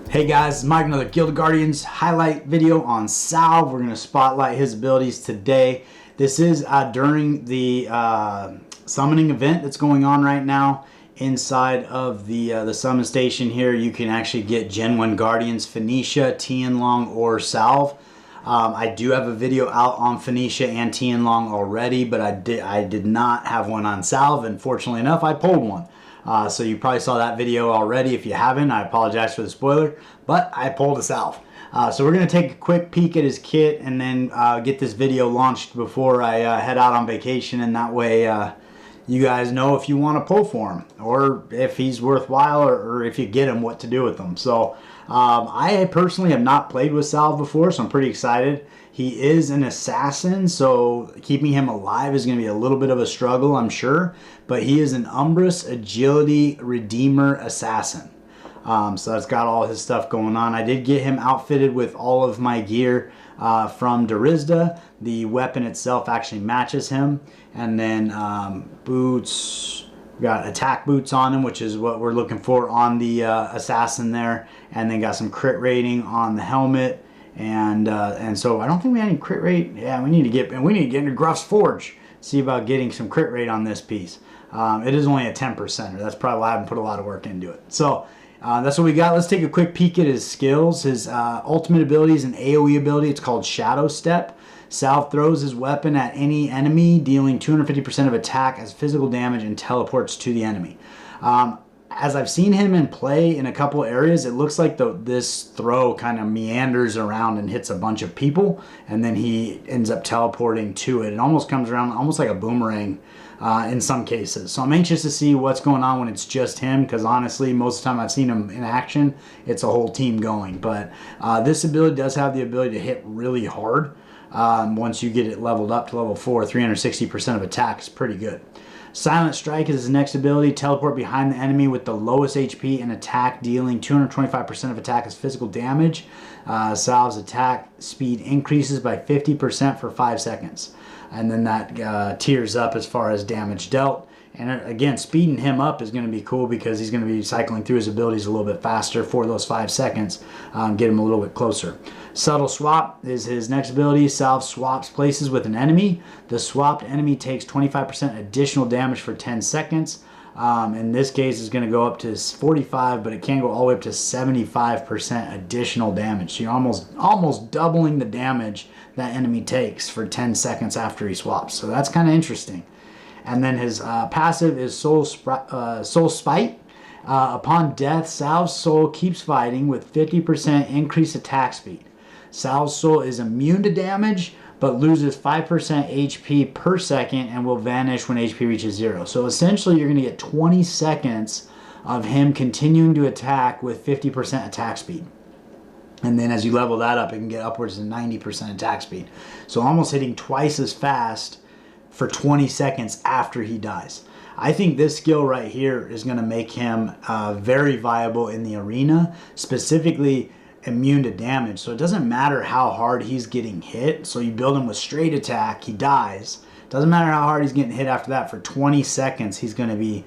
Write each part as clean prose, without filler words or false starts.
Hey guys, it's Mike, another GoG Guardians highlight video on Salve. We're going to spotlight his abilities today. This is during the summoning event that's going on right now. Inside of the summon station here, you can actually get Gen 1 Guardians, Phoenicia, Tianlong, or Salve. I do have a video out on Phoenicia and Tianlong already, but I did not have one on Salve, and fortunately enough, I pulled one. So you probably saw that video already. If you haven't, I apologize for the spoiler, but I pulled a Salve. So we're going to take a quick peek at his kit and then get this video launched before I head out on vacation, and that way you guys know if you want to pull for him or if he's worthwhile, or if you get him, what to do with him. So I personally have not played with Salve before, so I'm pretty excited. He is an assassin, so keeping him alive is going to be a little bit of a struggle, I'm sure. But he is an Umbrus Agility Redeemer Assassin. So that's got all his stuff going on. I did get him outfitted with all of my gear from Darizda. The weapon itself actually matches him. And then boots, we got attack boots on him, which is what we're looking for on the assassin there. And then got some crit rating on the helmet. And so I don't think we had any crit rate. Yeah, we need to get into Gruff's Forge. See about getting some crit rate on this piece. It is only a 10%er. That's probably why I haven't put a lot of work into it. So that's what we got. Let's take a quick peek at his skills. His ultimate ability is an AoE ability. It's called Shadow Step. Salve throws his weapon at any enemy, dealing 250% of attack as physical damage, and teleports to the enemy. As I've seen him in play in a couple areas, it looks like this throw kind of meanders around and hits a bunch of people, and then he ends up teleporting to it. It almost comes around almost like a boomerang in some cases. So I'm anxious to see what's going on when it's just him, because honestly, most of the time I've seen him in action, it's a whole team going. But this ability does have the ability to hit really hard. Once you get it leveled up to level 4, 360% of attack is pretty good. Silent Strike is his next ability. Teleport behind the enemy with the lowest HP and attack, dealing 225% of attack as physical damage. Salve's attack speed increases by 50% for 5 seconds. And then that tiers up as far as damage dealt. And again, speeding him up is going to be cool because he's going to be cycling through his abilities a little bit faster for those 5 seconds. Get him a little bit closer. Subtle Swap is his next ability. Salve swaps places with an enemy. The swapped enemy takes 25% additional damage for 10 seconds. In this case, it's going to go up to 45, but it can go all the way up to 75% additional damage. So you're almost doubling the damage that enemy takes for 10 seconds after he swaps. So that's kind of interesting. And then his passive is Soul Spite. Upon death, Salve's soul keeps fighting with 50% increased attack speed. Salve's soul is immune to damage, but loses 5% HP per second and will vanish when HP reaches 0. So essentially, you're going to get 20 seconds of him continuing to attack with 50% attack speed. And then as you level that up, it can get upwards to 90% attack speed. So almost hitting twice as fast for 20 seconds after he dies. I think this skill right here is going to make him very viable in the arena, specifically immune to damage. So it doesn't matter how hard he's getting hit. So you build him with straight attack, he dies. Doesn't matter how hard he's getting hit after that. For 20 seconds, he's going to be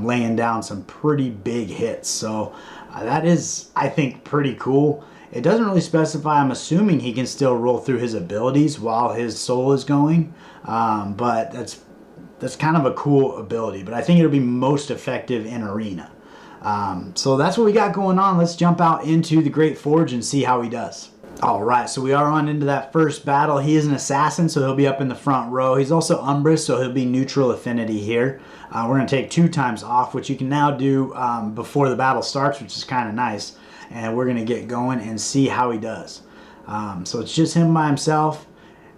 laying down some pretty big hits. So that is, I think, pretty cool. It doesn't really specify. I'm assuming he can still roll through his abilities while his soul is going. But that's kind of a cool ability. But I think it'll be most effective in arena. So that's what we got going on. Let's jump out into the Great Forge and see how he does. Alright, so we are on into that first battle. He is an assassin, so he'll be up in the front row. He's also Umbrus, so he'll be neutral affinity here. We're going to take 2 times off, which you can now do before the battle starts, which is kind of nice. And we're going to get going and see how he does. So it's just him by himself.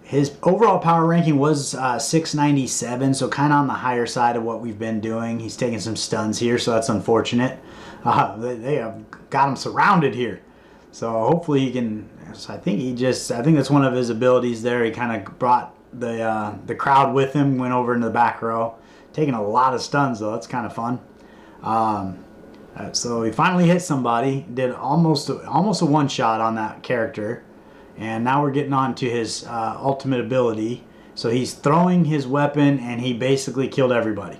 His overall power ranking was 697, so kind of on the higher side of what we've been doing. He's taking some stuns here, so that's unfortunate. They have got him surrounded here. So hopefully he can, I think that's one of his abilities there. He kind of brought the crowd with him, went over into the back row. Taking a lot of stuns though, that's kind of fun. So he finally hit somebody, did almost a one-shot on that character. And now we're getting on to his ultimate ability. So he's throwing his weapon and he basically killed everybody.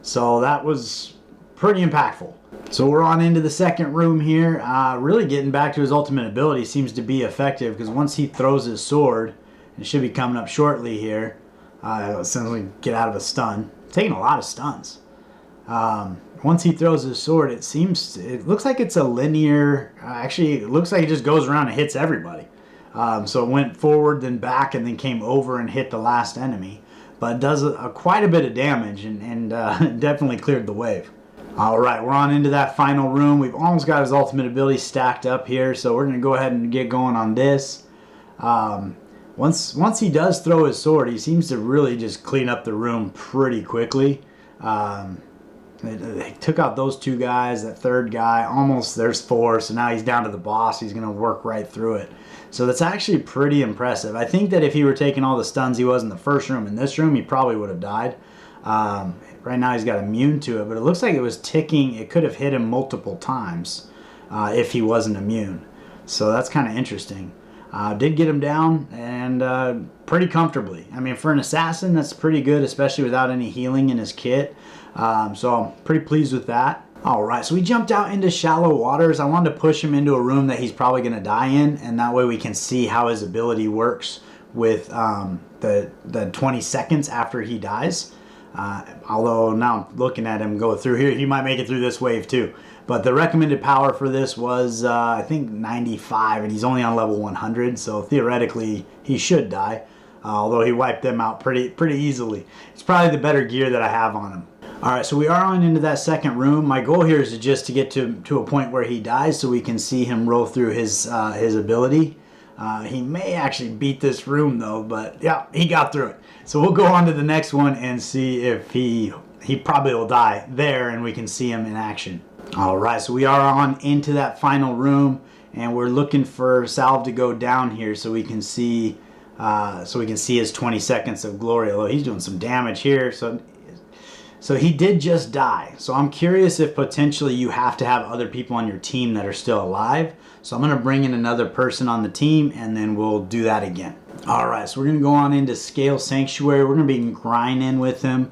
So that was pretty impactful. So we're on into the second room here. Really getting back to his ultimate ability seems to be effective, because once he throws his sword, it should be coming up shortly here. As soon as we get out of a stun. Taking a lot of stuns. Once he throws his sword, it looks like it's a linear, actually it looks like it just goes around and hits everybody. So it went forward, then back, and then came over and hit the last enemy. But it does quite a bit of damage, and definitely cleared the wave. Alright, we're on into that final room. We've almost got his ultimate ability stacked up here, so we're going to go ahead and get going on this. Once he does throw his sword, he seems to really just clean up the room pretty quickly. They took out those two guys, that third guy, almost, there's four, so now he's down to the boss. He's going to work right through it. So that's actually pretty impressive. I think that if he were taking all the stuns he was in the first room, in this room, he probably would have died. Right now he's got immune to it, but it looks like it was ticking. It could have hit him multiple times if he wasn't immune. So that's kind of interesting. Did get him down, and pretty comfortably. I mean, for an assassin, that's pretty good, especially without any healing in his kit. So I'm pretty pleased with that. Alright, so we jumped out into shallow waters. I wanted to push him into a room that he's probably going to die in, and that way we can see how his ability works with the 20 seconds after he dies. Although now I'm looking at him go through here, he might make it through this wave too. But the recommended power for this was, I think, 95, and he's only on level 100, so theoretically he should die. Although he wiped them out pretty easily. It's probably the better gear that I have on him. Alright, so we are on into that second room. My goal here is just to get to a point where he dies so we can see him roll through his ability. He may actually beat this room though, but yeah, he got through it. So we'll go on to the next one and see if he probably will die there, and we can see him in action. Alright, so we are on into that final room, and we're looking for Salve to go down here so we can see his 20 seconds of glory. Although he's doing some damage here, so he did just die. So I'm curious if potentially you have to have other people on your team that are still alive. So I'm going to bring in another person on the team, and then we'll do that again. Alright, so we're going to go on into Scale Sanctuary. We're going to be grinding with him.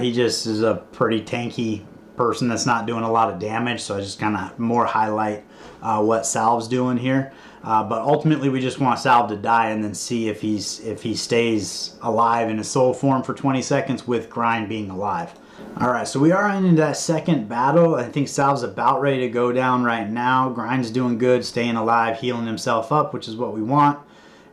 He just is a pretty tanky person that's not doing a lot of damage. So I just kind of more highlight what Salve's doing here. But ultimately we just want Salve to die and then see if he stays alive in his soul form for 20 seconds with Grind being alive. Alright, so we are into that second battle. I think Salve's about ready to go down right now. Grind's doing good, staying alive, healing himself up, which is what we want.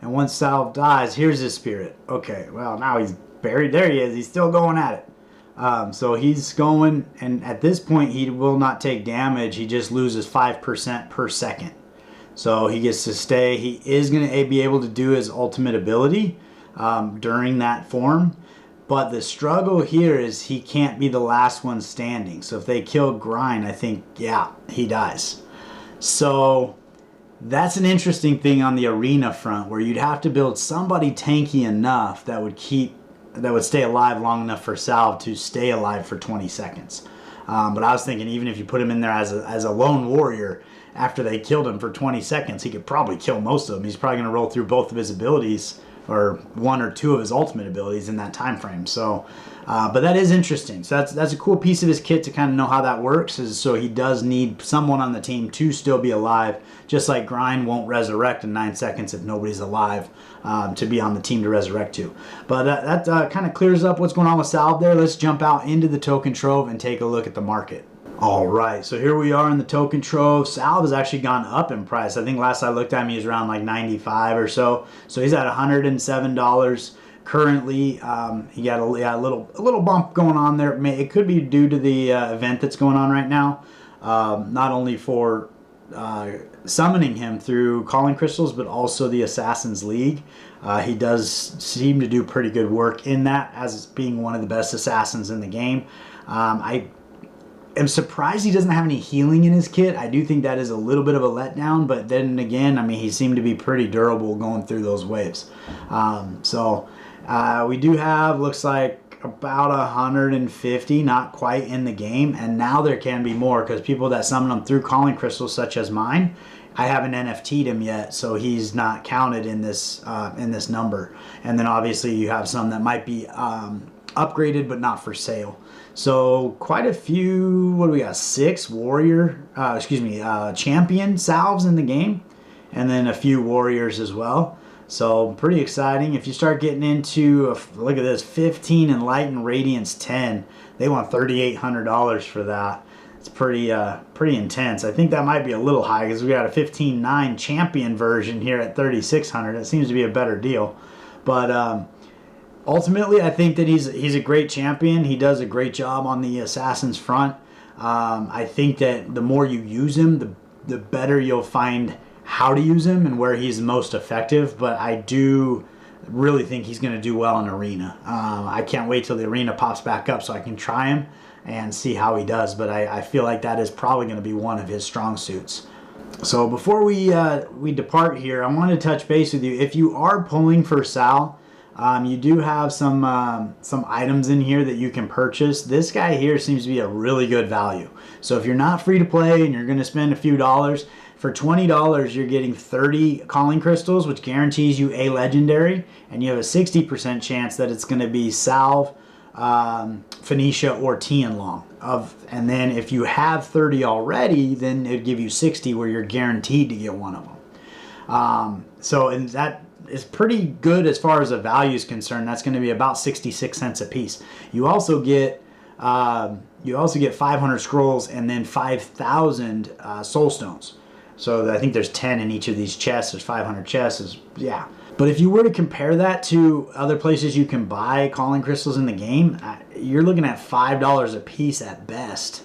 And once Salve dies, here's his spirit. Okay, well now he's buried. There he is. He's still going at it. So he's going, and at this point he will not take damage. He just loses 5% per second. So he gets to stay. He is going to be able to do his ultimate ability during that form. But the struggle here is he can't be the last one standing. So if they kill Grind, I think, yeah, he dies. So that's an interesting thing on the arena front, where you'd have to build somebody tanky enough that would stay alive long enough for Salve to stay alive for 20 seconds. But I was thinking, even if you put him in there as a lone warrior, after they killed him for 20 seconds, he could probably kill most of them. He's probably going to roll through both of his abilities, or one or two of his ultimate abilities in that time frame. So, but that is interesting. So that's a cool piece of his kit to kind of know how that works. So he does need someone on the team to still be alive, just like Grind won't resurrect in 9 seconds if nobody's alive to be on the team to resurrect to. But that kind of clears up what's going on with Salve there. Let's jump out into the Token Trove and take a look at the market. Alright, so here we are in the Token Trove. Salve has actually gone up in price. I think last I looked at him, he was around like 95 or so. So he's at $107 currently. He got a little bump going on there. It could be due to the event that's going on right now. Not only for summoning him through calling crystals, but also the Assassin's League. He does seem to do pretty good work in that, as being one of the best assassins in the game. I'm surprised he doesn't have any healing in his kit. I do think that is a little bit of a letdown, but then again, I mean, he seemed to be pretty durable going through those waves. We do have, looks like, about 150, not quite in the game, and now there can be more, because people that summon them through calling crystals, such as mine, I haven't NFT'd him yet, so he's not counted in this number. And then obviously you have some that might be upgraded but not for sale. So quite a few, what do we got? 6 champion salves in the game, and then a few warriors as well. So pretty exciting. If you start getting into, look at this, 15 Enlightened Radiance 10. They want $3,800 for that. It's pretty intense. I think that might be a little high because we got a 15.9 champion version here at $3,600. It seems to be a better deal. But ultimately, I think that he's a great champion. He does a great job on the Assassin's front. I think that the more you use him, the better you'll find how to use him and where he's most effective. But I do really think he's going to do well in Arena. I can't wait till the Arena pops back up so I can try him and see how he does. But I feel like that is probably going to be one of his strong suits. So before we depart here, I want to touch base with you. If you are pulling for Sal, you do have some items in here that you can purchase. This guy here seems to be a really good value. So if you're not free to play and you're going to spend a few dollars, for $20 you're getting 30 calling crystals, which guarantees you a legendary, and you have a 60% chance that it's going to be Salve, Phoenicia, or Tianlong. And then if you have 30 already, then it'd give you 60 where you're guaranteed to get one of them. And that is pretty good as far as the value is concerned. That's going to be about 66 cents a piece. You also get 500 scrolls and then 5,000 soul stones. So I think there's 10 in each of these chests. There's 500 chests. Yeah. But if you were to compare that to other places you can buy calling crystals in the game, you're looking at $5 a piece at best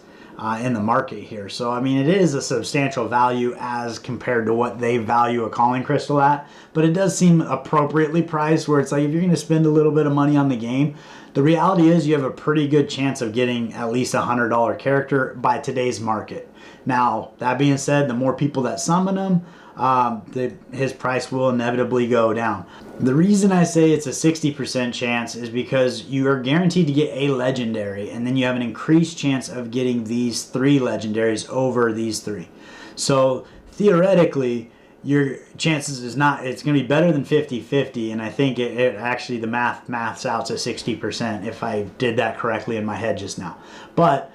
in the market here. So, I mean, it is a substantial value as compared to what they value a calling crystal at. But it does seem appropriately priced, where it's like if you're going to spend a little bit of money on the game, the reality is you have a pretty good chance of getting at least a $100 character by today's market. Now, that being said, the more people that summon them, his price will inevitably go down. The reason I say it's a 60% chance is because you are guaranteed to get a legendary, and then you have an increased chance of getting these 3 legendaries over these 3. So theoretically, your chances it's going to be better than 50-50, and I think it actually, the maths out to 60% if I did that correctly in my head just now. But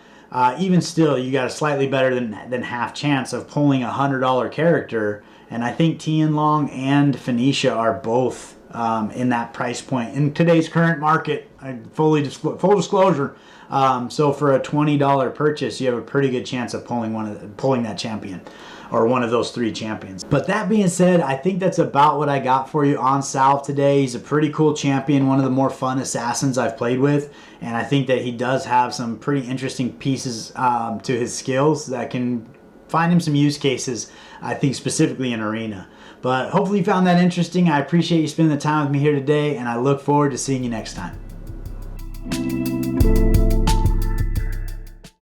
even still, you got a slightly better than half chance of pulling a $100 character, and I think Tianlong and Phoenicia are both in that price point in today's current market. Full disclosure. So for a $20 purchase, you have a pretty good chance of pulling that champion, or one of those 3 champions. But that being said, I think that's about what I got for you on Salve today. He's a pretty cool champion, one of the more fun assassins I've played with, and I think that he does have some pretty interesting pieces to his skills that can find him some use cases, I think specifically in Arena. But hopefully you found that interesting. I appreciate you spending the time with me here today, and I look forward to seeing you next time.